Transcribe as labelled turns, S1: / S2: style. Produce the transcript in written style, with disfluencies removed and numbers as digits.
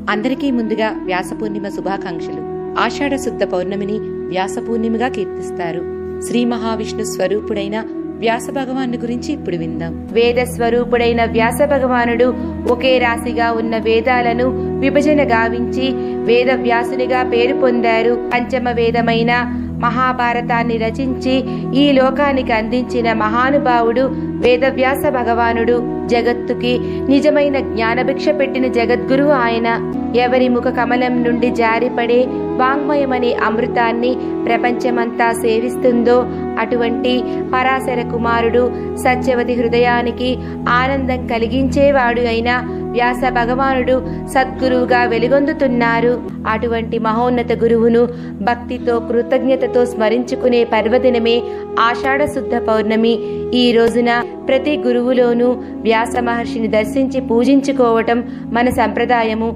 S1: అందరికీ ముందుగా వ్యాస పూర్ణిమ శుభాకాంక్షలు. ఆషాఢ శుద్ధ పౌర్ణమిని వ్యాస పూర్ణిమగా కీర్తిస్తారు. శ్రీ మహావిష్ణు స్వరూపుడైన వ్యాస భగవాను గురించి ఇప్పుడు విందాం.
S2: వేద స్వరూపుడైన వ్యాస భగవానుడు ఒకే రాశిగా ఉన్న వేదాలను విభజన గావించి వేద వ్యాసునిగా పేరు పొందారు. పంచమ వేదమైన మహాభారతాన్ని రచించి ఈ లోకానికి అందించిన మహానుభావుడు వేదవ్యాస భగవానుడు. జగత్తుకి నిజమైన జ్ఞానభిక్ష పెట్టిన జగద్గురువు ఆయన. ఎవరి ముఖ కమలం నుండి జారిపడే వాంగ్మయమనే అమృతాన్ని ప్రపంచమంతా సేవిస్తుందో అటువంటి పరాశర కుమారుడు సత్యవతి హృదయానికి ఆనందం కలిగించేవాడు అయిన వ్యాస భగవానుడు సద్గురువుగా వెలుగొందుతున్నారు. అటువంటి మహోన్నత గురువును భక్తితో కృతజ్ఞతతో స్మరించుకునే పర్వదినమే ఆషాఢ శుద్ధ పౌర్ణమి. ఈ రోజున ప్రతి గురువులోనూ వ్యాస మహర్షిని దర్శించి పూజించుకోవటం మన సంప్రదాయము.